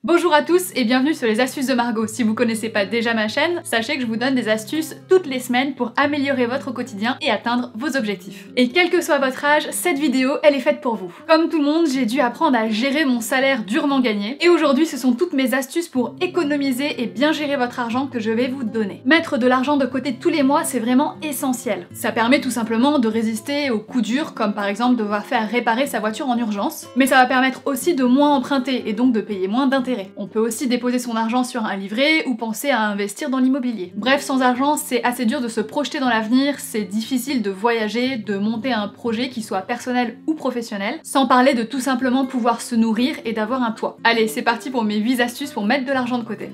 Bonjour à tous et bienvenue sur les astuces de Margot. Si vous connaissez pas déjà ma chaîne, sachez que je vous donne des astuces toutes les semaines pour améliorer votre quotidien et atteindre vos objectifs. Et quel que soit votre âge, cette vidéo, elle est faite pour vous. Comme tout le monde, j'ai dû apprendre à gérer mon salaire durement gagné et aujourd'hui ce sont toutes mes astuces pour économiser et bien gérer votre argent que je vais vous donner. Mettre de l'argent de côté tous les mois, c'est vraiment essentiel. Ça permet tout simplement de résister aux coups durs comme par exemple devoir faire réparer sa voiture en urgence, mais ça va permettre aussi de moins emprunter et donc de payer moins d'intérêts. On peut aussi déposer son argent sur un livret ou penser à investir dans l'immobilier. Bref, sans argent, c'est assez dur de se projeter dans l'avenir, c'est difficile de voyager, de monter un projet qui soit personnel ou professionnel, sans parler de tout simplement pouvoir se nourrir et d'avoir un toit. Allez, c'est parti pour mes 8 astuces pour mettre de l'argent de côté.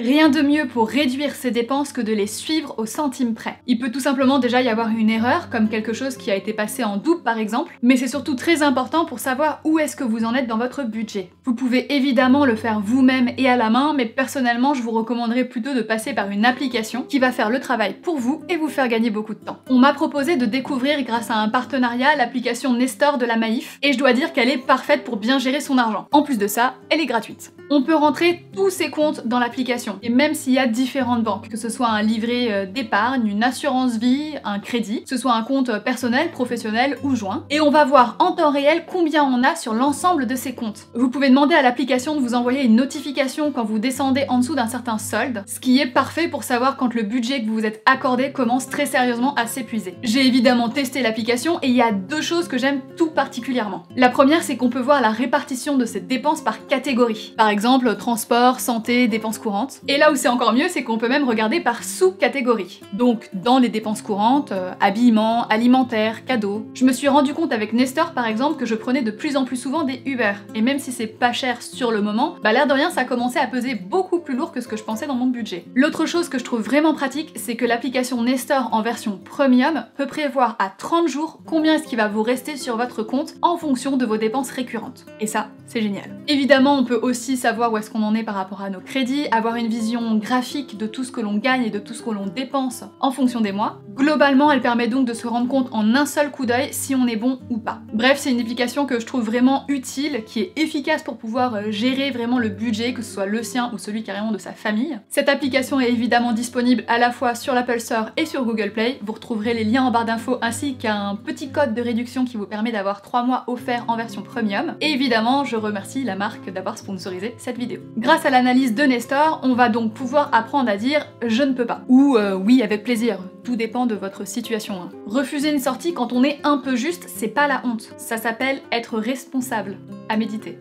Rien de mieux pour réduire ses dépenses que de les suivre au centime près. Il peut tout simplement déjà y avoir une erreur, comme quelque chose qui a été passé en double par exemple, mais c'est surtout très important pour savoir où est-ce que vous en êtes dans votre budget. Vous pouvez évidemment le faire vous-même et à la main, mais personnellement je vous recommanderais plutôt de passer par une application qui va faire le travail pour vous et vous faire gagner beaucoup de temps. On m'a proposé de découvrir grâce à un partenariat l'application Nestor de la Maïf, et je dois dire qu'elle est parfaite pour bien gérer son argent. En plus de ça, elle est gratuite. On peut rentrer tous ses comptes dans l'application, et même s'il y a différentes banques, que ce soit un livret d'épargne, une assurance vie, un crédit, que ce soit un compte personnel, professionnel ou joint, et on va voir en temps réel combien on a sur l'ensemble de ces comptes. Vous pouvez demander à l'application de vous envoyer une notification quand vous descendez en dessous d'un certain solde, ce qui est parfait pour savoir quand le budget que vous vous êtes accordé commence très sérieusement à s'épuiser. J'ai évidemment testé l'application et il y a deux choses que j'aime tout particulièrement. La première, c'est qu'on peut voir la répartition de ces dépenses par catégorie. Par exemple, transport, santé, dépenses courantes. Et là où c'est encore mieux, c'est qu'on peut même regarder par sous-catégorie. Donc, dans les dépenses courantes, habillement, alimentaire, cadeaux. Je me suis rendu compte avec Nestor par exemple que je prenais de plus en plus souvent des Uber. Et même si c'est pas cher sur le moment, bah l'air de rien, ça commençait à peser beaucoup plus lourd que ce que je pensais dans mon budget. L'autre chose que je trouve vraiment pratique, c'est que l'application Nestor en version premium peut prévoir à 30 jours combien est-ce qu'il va vous rester sur votre compte en fonction de vos dépenses récurrentes. Et ça, c'est génial. Évidemment, on peut aussi savoir où est-ce qu'on en est par rapport à nos crédits, avoir une vision graphique de tout ce que l'on gagne et de tout ce que l'on dépense en fonction des mois. Globalement, elle permet donc de se rendre compte en un seul coup d'œil si on est bon ou pas. Bref, c'est une application que je trouve vraiment utile, qui est efficace pour pouvoir gérer vraiment le budget, que ce soit le sien ou celui carrément de sa famille. Cette application est évidemment disponible à la fois sur l'Apple Store et sur Google Play. Vous retrouverez les liens en barre d'infos ainsi qu'un petit code de réduction qui vous permet d'avoir 3 mois offerts en version premium. Et évidemment, je remercie la marque d'avoir sponsorisé cette vidéo. Grâce à l'analyse de Nestor, on va donc pouvoir apprendre à dire « je ne peux pas » ou oui avec plaisir, tout dépend de votre situation. Refuser une sortie quand on est un peu juste, c'est pas la honte, ça s'appelle être responsable. À méditer.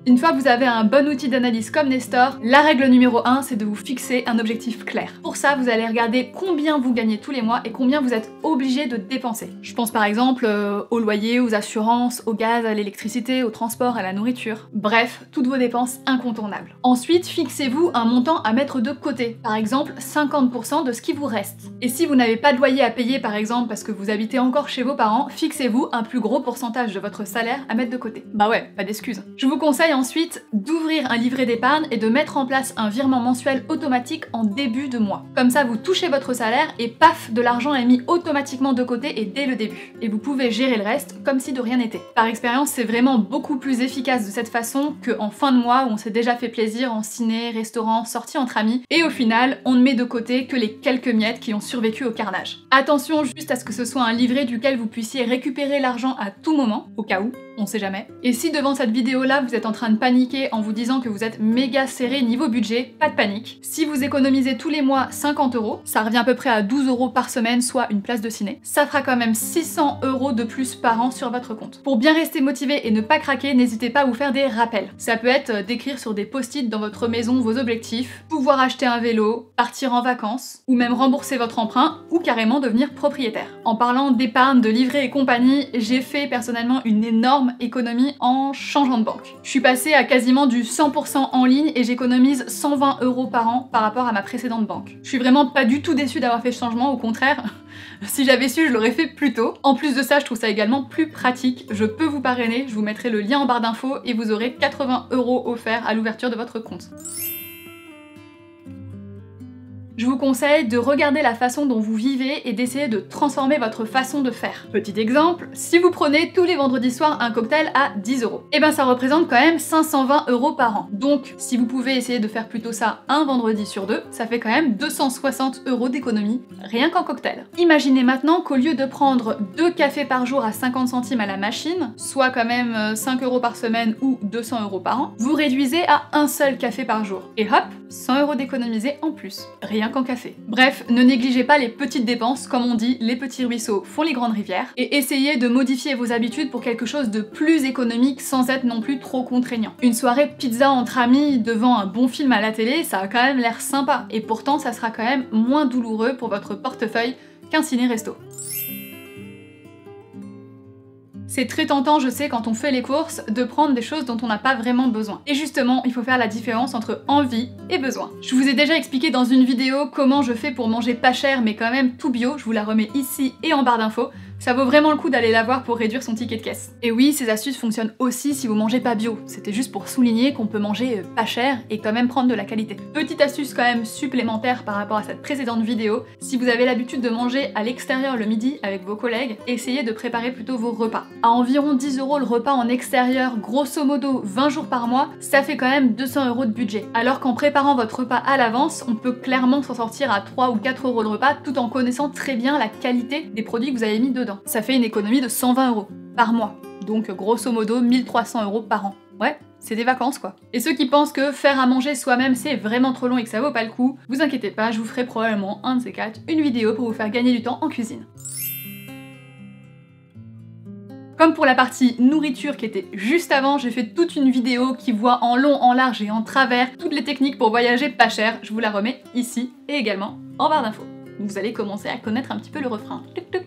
Une fois que vous avez un bon outil d'analyse comme Nestor, la règle numéro 1, c'est de vous fixer un objectif clair. Pour ça, vous allez regarder combien vous gagnez tous les mois et combien vous êtes obligé de dépenser. Je pense par exemple au loyer, aux assurances, au gaz, à l'électricité, au transport, à la nourriture. Bref, toutes vos dépenses incontournables. Ensuite, fixez-vous un montant à mettre de côté. Par exemple, 50% de ce qui vous reste. Et si vous n'avez pas de loyer à payer par exemple parce que vous habitez encore chez vos parents, fixez-vous un plus gros pourcentage de votre salaire à mettre de côté. Bah ouais, pas d'excuses. Je vous conseille ensuite d'ouvrir un livret d'épargne et de mettre en place un virement mensuel automatique en début de mois. Comme ça, vous touchez votre salaire et paf, de l'argent est mis automatiquement de côté et dès le début. Et vous pouvez gérer le reste comme si de rien n'était. Par expérience, c'est vraiment beaucoup plus efficace de cette façon qu'en fin de mois où on s'est déjà fait plaisir en ciné, restaurant, sortie entre amis et au final, on ne met de côté que les quelques miettes qui ont survécu au carnage. Attention juste à ce que ce soit un livret duquel vous puissiez récupérer l'argent à tout moment, au cas où. On sait jamais. Et si devant cette vidéo là vous êtes en train de paniquer en vous disant que vous êtes méga serré niveau budget, pas de panique. Si vous économisez tous les mois 50 €, ça revient à peu près à 12 € par semaine, soit une place de ciné, ça fera quand même 600 € de plus par an sur votre compte. Pour bien rester motivé et ne pas craquer, n'hésitez pas à vous faire des rappels. Ça peut être d'écrire sur des post-it dans votre maison vos objectifs, pouvoir acheter un vélo, partir en vacances, ou même rembourser votre emprunt, ou carrément devenir propriétaire. En parlant d'épargne, de livret et compagnie, j'ai fait personnellement une énorme économie en changeant de banque. Je suis passée à quasiment du 100% en ligne et j'économise 120 € par an par rapport à ma précédente banque. Je suis vraiment pas du tout déçue d'avoir fait ce changement, au contraire. Si j'avais su, je l'aurais fait plus tôt. En plus de ça, je trouve ça également plus pratique. Je peux vous parrainer, je vous mettrai le lien en barre d'infos et vous aurez 80 € offerts à l'ouverture de votre compte. Je vous conseille de regarder la façon dont vous vivez et d'essayer de transformer votre façon de faire. Petit exemple, si vous prenez tous les vendredis soirs un cocktail à 10 €, et ben ça représente quand même 520 € par an. Donc si vous pouvez essayer de faire plutôt ça un vendredi sur deux, ça fait quand même 260 € d'économie, rien qu'en cocktail. Imaginez maintenant qu'au lieu de prendre 2 cafés par jour à 50 centimes à la machine, soit quand même 5 € par semaine ou 200 € par an, vous réduisez à un seul café par jour. Et hop, 100 € d'économisés en plus, rien qu'en café. Bref, ne négligez pas les petites dépenses, comme on dit, les petits ruisseaux font les grandes rivières, et essayez de modifier vos habitudes pour quelque chose de plus économique sans être non plus trop contraignant. Une soirée pizza entre amis devant un bon film à la télé, ça a quand même l'air sympa, et pourtant ça sera quand même moins douloureux pour votre portefeuille qu'un ciné-resto. C'est très tentant, je sais, quand on fait les courses, de prendre des choses dont on n'a pas vraiment besoin. Et justement, il faut faire la différence entre envie et besoin. Je vous ai déjà expliqué dans une vidéo comment je fais pour manger pas cher mais quand même tout bio, je vous la remets ici et en barre d'infos. Ça vaut vraiment le coup d'aller la voir pour réduire son ticket de caisse. Et oui, ces astuces fonctionnent aussi si vous mangez pas bio. C'était juste pour souligner qu'on peut manger pas cher et quand même prendre de la qualité. Petite astuce quand même supplémentaire par rapport à cette précédente vidéo, si vous avez l'habitude de manger à l'extérieur le midi avec vos collègues, essayez de préparer plutôt vos repas. À environ 10 € le repas en extérieur, grosso modo 20 jours par mois, ça fait quand même 200 € de budget. Alors qu'en préparant votre repas à l'avance, on peut clairement s'en sortir à 3 ou 4 € le repas tout en connaissant très bien la qualité des produits que vous avez mis dedans. Ça fait une économie de 120 € par mois, donc grosso modo 1300 € par an. Ouais, c'est des vacances quoi. Et ceux qui pensent que faire à manger soi-même c'est vraiment trop long et que ça vaut pas le coup, vous inquiétez pas, je vous ferai probablement un de ces quatre, une vidéo pour vous faire gagner du temps en cuisine. Comme pour la partie nourriture qui était juste avant, j'ai fait toute une vidéo qui voit en long, en large et en travers toutes les techniques pour voyager pas cher. Je vous la remets ici et également en barre d'infos. Vous allez commencer à connaître un petit peu le refrain. Tuc, tuc.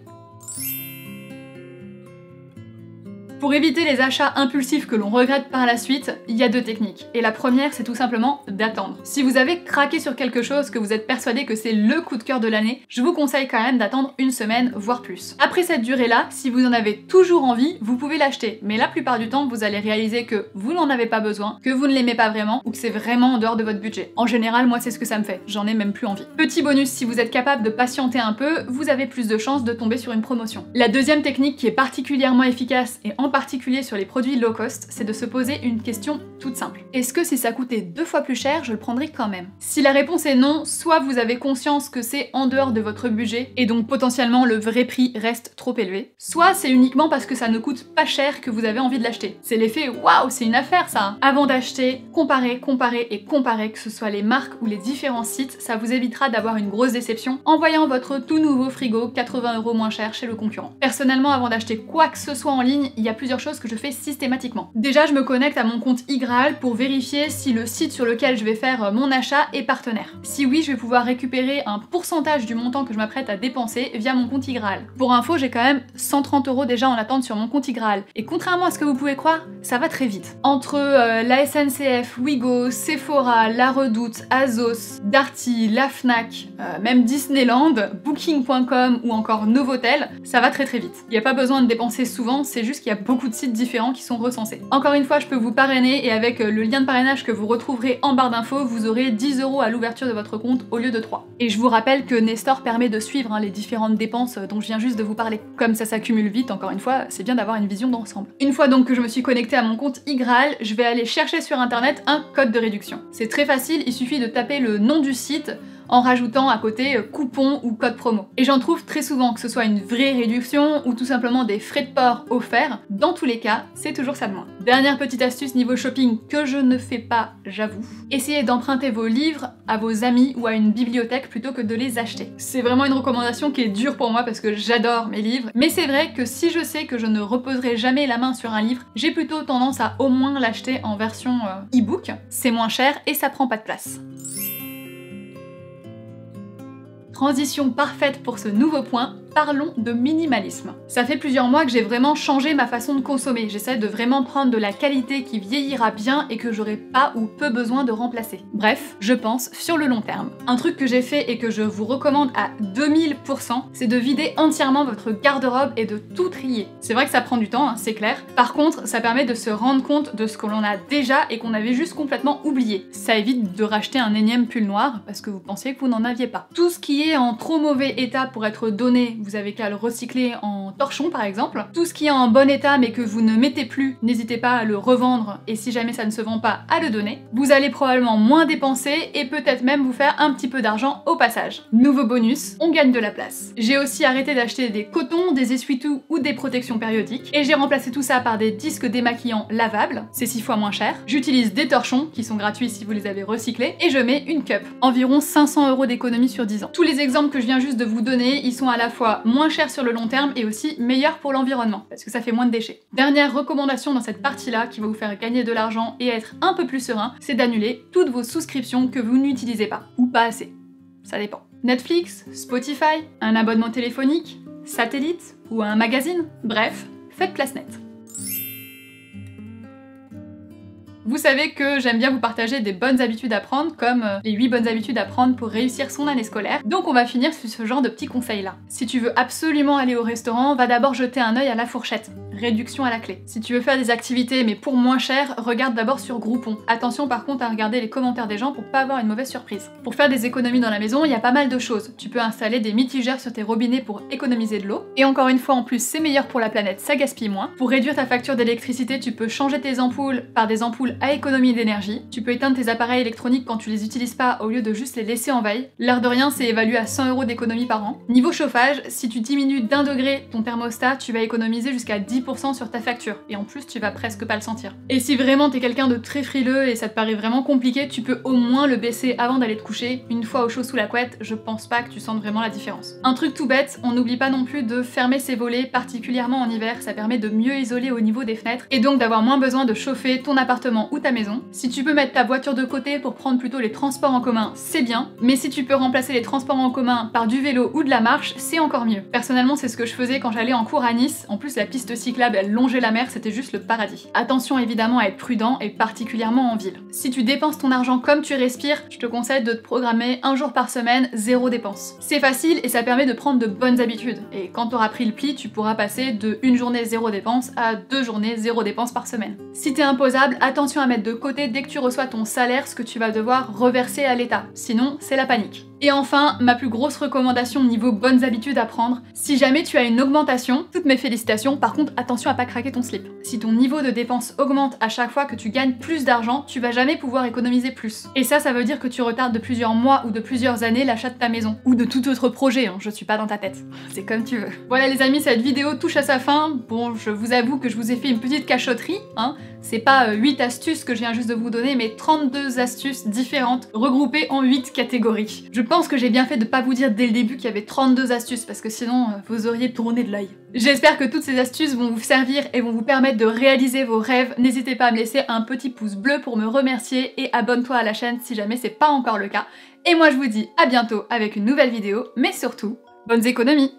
Pour éviter les achats impulsifs que l'on regrette par la suite, il y a deux techniques. Et la première, c'est tout simplement d'attendre. Si vous avez craqué sur quelque chose, que vous êtes persuadé que c'est le coup de cœur de l'année, je vous conseille quand même d'attendre une semaine, voire plus. Après cette durée-là, si vous en avez toujours envie, vous pouvez l'acheter. Mais la plupart du temps, vous allez réaliser que vous n'en avez pas besoin, que vous ne l'aimez pas vraiment, ou que c'est vraiment en dehors de votre budget. En général, moi, c'est ce que ça me fait. J'en ai même plus envie. Petit bonus, si vous êtes capable de patienter un peu, vous avez plus de chances de tomber sur une promotion. La deuxième technique qui est particulièrement efficace, et en particulier sur les produits low cost, c'est de se poser une question toute simple. Est-ce que si ça coûtait 2 fois plus cher, je le prendrais quand même? Si la réponse est non, soit vous avez conscience que c'est en dehors de votre budget, et donc potentiellement le vrai prix reste trop élevé, soit c'est uniquement parce que ça ne coûte pas cher que vous avez envie de l'acheter. C'est l'effet waouh, c'est une affaire ça! Avant d'acheter, comparez, que ce soit les marques ou les différents sites, ça vous évitera d'avoir une grosse déception en voyant votre tout nouveau frigo 80 € moins cher chez le concurrent. Personnellement, avant d'acheter quoi que ce soit en ligne, il y a plusieurs choses que je fais systématiquement. Déjà, je me connecte à mon compte iGraal pour vérifier si le site sur lequel je vais faire mon achat est partenaire. Si oui, je vais pouvoir récupérer un pourcentage du montant que je m'apprête à dépenser via mon compte iGraal. Pour info, j'ai quand même 130 € déjà en attente sur mon compte iGraal. Et contrairement à ce que vous pouvez croire, ça va très vite. Entre la SNCF, Wigo, Sephora, La Redoute, Azos, Darty, la Fnac, même Disneyland, Booking.com ou encore Novotel, ça va très vite. Il n'y a pas besoin de dépenser souvent, c'est juste qu'il y a beaucoup de sites différents qui sont recensés. Encore une fois, je peux vous parrainer et avec le lien de parrainage que vous retrouverez en barre d'infos, vous aurez 10 € à l'ouverture de votre compte au lieu de 3. Et je vous rappelle que Nestor permet de suivre les différentes dépenses dont je viens juste de vous parler. Comme ça s'accumule vite, encore une fois, c'est bien d'avoir une vision d'ensemble. Une fois donc que je me suis connectée à mon compte iGraal, je vais aller chercher sur internet un code de réduction. C'est très facile, il suffit de taper le nom du site en rajoutant à côté coupon ou code promo. Et j'en trouve très souvent, que ce soit une vraie réduction ou tout simplement des frais de port offerts, dans tous les cas, c'est toujours ça de moins. Dernière petite astuce niveau shopping que je ne fais pas, j'avoue. Essayez d'emprunter vos livres à vos amis ou à une bibliothèque plutôt que de les acheter. C'est vraiment une recommandation qui est dure pour moi parce que j'adore mes livres, mais c'est vrai que si je sais que je ne reposerai jamais la main sur un livre, j'ai plutôt tendance à au moins l'acheter en version e-book. C'est moins cher et ça prend pas de place. Transition parfaite pour ce nouveau point, parlons de minimalisme. Ça fait plusieurs mois que j'ai vraiment changé ma façon de consommer. J'essaie de vraiment prendre de la qualité qui vieillira bien et que j'aurai pas ou peu besoin de remplacer. Bref, je pense sur le long terme. Un truc que j'ai fait et que je vous recommande à 2000%, c'est de vider entièrement votre garde-robe et de tout trier. C'est vrai que ça prend du temps, hein, c'est clair. Par contre, ça permet de se rendre compte de ce que l'on a déjà et qu'on avait juste complètement oublié. Ça évite de racheter un énième pull noir parce que vous pensiez que vous n'en aviez pas. Tout ce qui est en trop mauvais état pour être donné, vous avez qu'à le recycler en torchon par exemple. Tout ce qui est en bon état mais que vous ne mettez plus, n'hésitez pas à le revendre et si jamais ça ne se vend pas, à le donner. Vous allez probablement moins dépenser et peut-être même vous faire un petit peu d'argent au passage. Nouveau bonus, on gagne de la place. J'ai aussi arrêté d'acheter des cotons, des essuie-tout ou des protections périodiques et j'ai remplacé tout ça par des disques démaquillants lavables, c'est 6 fois moins cher. J'utilise des torchons qui sont gratuits si vous les avez recyclés et je mets une cup. Environ 500 € d'économie sur 10 ans. Tous les exemples que je viens juste de vous donner, ils sont à la fois moins chers sur le long terme et aussi meilleurs pour l'environnement parce que ça fait moins de déchets. Dernière recommandation dans cette partie-là qui va vous faire gagner de l'argent et être un peu plus serein, c'est d'annuler toutes vos souscriptions que vous n'utilisez pas ou pas assez. Ça dépend. Netflix, Spotify, un abonnement téléphonique, satellite ou un magazine. Bref, faites place nette. Vous savez que j'aime bien vous partager des bonnes habitudes à prendre, comme les 8 bonnes habitudes à prendre pour réussir son année scolaire. Donc on va finir sur ce genre de petits conseils là. Si tu veux absolument aller au restaurant, va d'abord jeter un œil à la fourchette. Réduction à la clé. Si tu veux faire des activités mais pour moins cher, regarde d'abord sur Groupon. Attention par contre à regarder les commentaires des gens pour pas avoir une mauvaise surprise. Pour faire des économies dans la maison, il y a pas mal de choses. Tu peux installer des mitigeurs sur tes robinets pour économiser de l'eau. Et encore une fois en plus, c'est meilleur pour la planète, ça gaspille moins. Pour réduire ta facture d'électricité, tu peux changer tes ampoules par des ampoules à économie d'énergie. Tu peux éteindre tes appareils électroniques quand tu les utilises pas au lieu de juste les laisser en veille. L'air de rien, c'est évalué à 100 € d'économie par an. Niveau chauffage, si tu diminues d'1 degré ton thermostat, tu vas économiser jusqu'à 10% sur ta facture. Et en plus, tu vas presque pas le sentir. Et si vraiment t'es quelqu'un de très frileux et ça te paraît vraiment compliqué, tu peux au moins le baisser avant d'aller te coucher. Une fois au chaud sous la couette, je pense pas que tu sentes vraiment la différence. Un truc tout bête, on n'oublie pas non plus de fermer ses volets, particulièrement en hiver, ça permet de mieux isoler au niveau des fenêtres et donc d'avoir moins besoin de chauffer ton appartement ou ta maison. Si tu peux mettre ta voiture de côté pour prendre plutôt les transports en commun, c'est bien, mais si tu peux remplacer les transports en commun par du vélo ou de la marche, c'est encore mieux. Personnellement, c'est ce que je faisais quand j'allais en cours à Nice. En plus, la piste cyclable, elle longeait la mer, c'était juste le paradis. Attention évidemment à être prudent et particulièrement en ville. Si tu dépenses ton argent comme tu respires, je te conseille de te programmer un jour par semaine, 0 dépense. C'est facile et ça permet de prendre de bonnes habitudes. Et quand t'auras pris le pli, tu pourras passer de une journée 0 dépense à 2 journées 0 dépense par semaine. Si t'es imposable, attention à mettre de côté dès que tu reçois ton salaire ce que tu vas devoir reverser à l'État. Sinon, c'est la panique. Et enfin, ma plus grosse recommandation niveau bonnes habitudes à prendre, si jamais tu as une augmentation, toutes mes félicitations, par contre attention à pas craquer ton slip. Si ton niveau de dépense augmente à chaque fois que tu gagnes plus d'argent, tu vas jamais pouvoir économiser plus. Et ça veut dire que tu retardes de plusieurs mois ou de plusieurs années l'achat de ta maison. Ou de tout autre projet, hein, je suis pas dans ta tête. C'est comme tu veux. Voilà les amis, cette vidéo touche à sa fin. Bon, je vous avoue que je vous ai fait une petite cachotterie, hein. C'est pas 8 astuces que je viens juste de vous donner, mais 32 astuces différentes, regroupées en 8 catégories. Je pense que j'ai bien fait de pas vous dire dès le début qu'il y avait 32 astuces, parce que sinon, vous auriez tourné de l'œil. J'espère que toutes ces astuces vont vous servir et vont vous permettre de réaliser vos rêves. N'hésitez pas à me laisser un petit pouce bleu pour me remercier et abonne-toi à la chaîne si jamais c'est pas encore le cas. Et moi je vous dis à bientôt avec une nouvelle vidéo, mais surtout, bonnes économies!